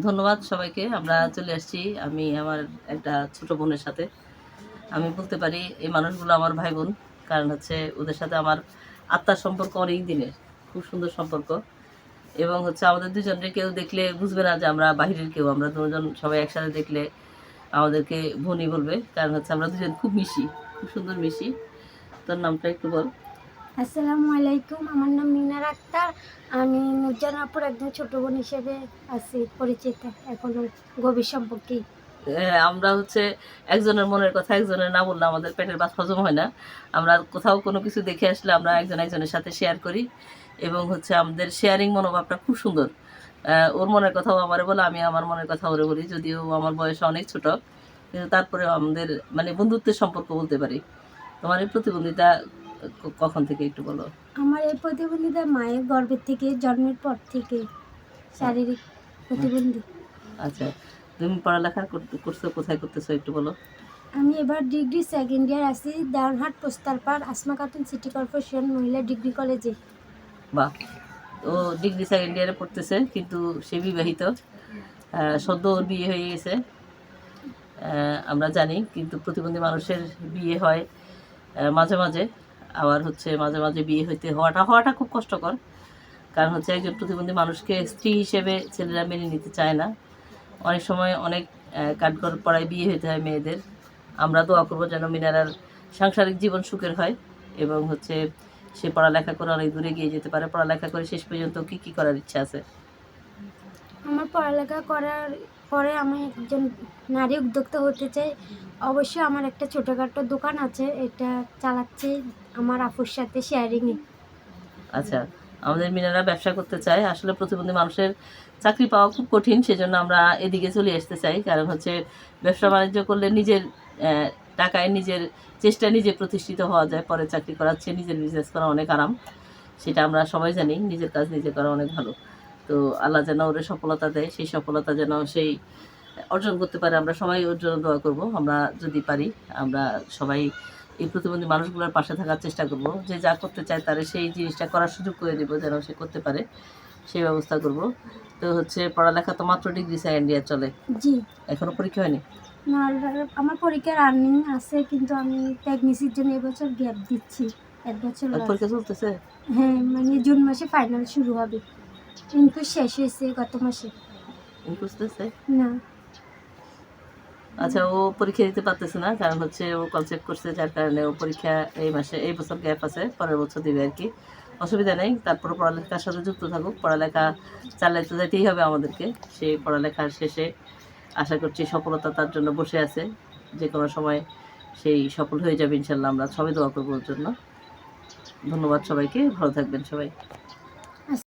ধন্যবাদ সবাইকে। আমরা চলে আসছি আমি আমার একটা ছোট বোনের সাথে। আমি বলতে পারি এই মানুষগুলো আমার ভাই বোন। কারণ হচ্ছে ওদের সাথে আমার আত্মার সম্পর্ক অনেক দিনের। খুব সুন্দর সম্পর্ক এবং হচ্ছে আমাদের দুজনকে কেউ দেখলে বুঝবে না যে আমরা বাহিরের কেউ। আমরা দুজন সবাই একসাথে দেখলে আমাদেরকে বোনই বলবে। কারণ হচ্ছে আমরা দুজন খুব মিশি, খুব সুন্দর মিশি। তোর নামটা একটু বল। আসসালামু আলাইকুম, আমার নাম মিনার আক্তার। আমি নুরজানাপুর একজন ছোট বোন হিসেবে আছি পরিচিত, এখনো গভীর সম্পর্কেই। আমরা হচ্ছে একজনের মনের কথা একজনের না বললে আমাদের পেটের ভাত হজম হয় না। আমরা কোথাও কোনো কিছু দেখে আসলে আমরা একজন একজনের সাথে শেয়ার করি এবং হচ্ছে আমাদের শেয়ারিং মনোভাবটা খুব সুন্দর। ওর মনের কথাও আমারে বলে, আমি আমার মনের কথা ওরে বলি, যদিও আমার বয়স অনেক ছোট, কিন্তু তারপরেও আমাদের মানে বন্ধুত্বের সম্পর্ক বলতে পারি। তোমার এই প্রতিবন্ধিতা কখন থেকে একটু বলো। আমার এই প্রতিবন্ধিতা মায়ের গর্ভের থেকে, জন্মের পর থেকে শারীরিক প্রতিবন্ধী। আচ্ছা, তুমি পড়ালেখা করছো, কোথায় করতেছো একটু বলো। আমি এবার ডিগ্রি সেকেন্ড ইয়ার আছি দেওয়ানহাট পোস্তারপাড় আসমা খাতুন সিটি কর্পোরেশন মহিলা ডিগ্রি কলেজে। বাহ, ও ডিগ্রি সেকেন্ড ইয়ারে পড়তেছে, কিন্তু সে বিবাহিত। সদ্য ওর বিয়ে হয়ে গেছে, আমরা জানি। কিন্তু প্রতিবন্ধী মানুষের বিয়ে হয় মাঝে মাঝে, আবার হচ্ছে মাঝে মাঝে বিয়ে হওয়াটা খুব কষ্টকর। কারণ হচ্ছে একজন প্রতিবন্ধী মানুষকে স্ত্রী হিসেবে ছেলেরা মেনে নিতে চায় না। অনেক সময় অনেক কাঠগড় পড়ায় বিয়ে হতে হয় মেয়েদের। আমরা দোয়া করবো যেন মিনারার সাংসারিক জীবন সুখের হয় এবং হচ্ছে সে পড়ালেখা করে অনেক দূরে গিয়ে যেতে পারে। পড়ালেখা করে শেষ পর্যন্ত কী কী করার ইচ্ছা আছে? আমার পড়ালেখা করার পরে আমি একজন নারী উদ্যোক্তা হতে চাই। অবশ্যই আমার একটা ছোটোখাটো দোকান আছে, এটা চালাচ্ছে আমার আপুর সাথে শেয়ারিংয়ে। আচ্ছা, আমাদের মিনারা ব্যবসা করতে চায়। আসলে প্রতিবন্ধী মানুষের চাকরি পাওয়া খুব কঠিন, সেজন্য আমরা এদিকে চলে আসতে চাই। কারণ হচ্ছে ব্যবসা বাণিজ্য করলে নিজের টাকায় নিজের চেষ্টায় নিজে প্রতিষ্ঠিত হওয়া যায়। পরে চাকরি করার চেয়ে নিজের বিজনেস করা অনেক আরাম, সেটা আমরা সবাই জানি। নিজের কাজ নিজে করা অনেক ভালো। তো আল্লাহ যেন ওরে সফলতা দেয়, সেই সফলতা যেন সেই অর্জন করতে পারে। আমরা সবাই ওর জন্য দোয়া করবো। আমরা যদি পারি আমরা সবাই এই প্রতিবন্ধী মানুষগুলোর পাশে থাকার চেষ্টা করব। যে যা করতে চায় তারা সেই জিনিসটা করার সুযোগ করে দেবো, যেন সে করতে পারে, সেই ব্যবস্থা করব। তো হচ্ছে পড়ালেখা তো মাত্র ডিগ্রি সেকেন্ড ইয়ার চলে, জি। এখনও পরীক্ষা হয়নি? না, আমার পরীক্ষা রানিং আছে, কিন্তু আমি প্রেগনেন্সির জন্য এবছর গ্যাপ দিচ্ছি, 1 বছর পরীক্ষা চলতেছে? হ্যাঁ, মানে জুন মাসে ফাইনাল শুরু হবে, কিন্তু শেষ হয়েছে গত মাসে। বুঝতেছে না। আচ্ছা, ও পরীক্ষা দিতে পারতেছে না, কারণ হচ্ছে ও কনসেপ্ট করছে, যার কারণে ও পরীক্ষা এই বছর গ্যাপ আছে, পরের বছর দিবে আর কি। অসুবিধা নেই, তারপরে পড়ালেখার সাথে যুক্ত থাকুক। পড়ালেখা চালাইতে যেতেই হবে আমাদেরকে। সেই পড়ালেখার শেষে আশা করছি সফলতা তার জন্য বসে আছে। যে কোনো সময় সেই সফল হয়ে যাবে ইনশাল্লাহ। আমরা সবাই দোয়া করবো ওর জন্য। ধন্যবাদ সবাইকে, ভালো থাকবেন সবাই।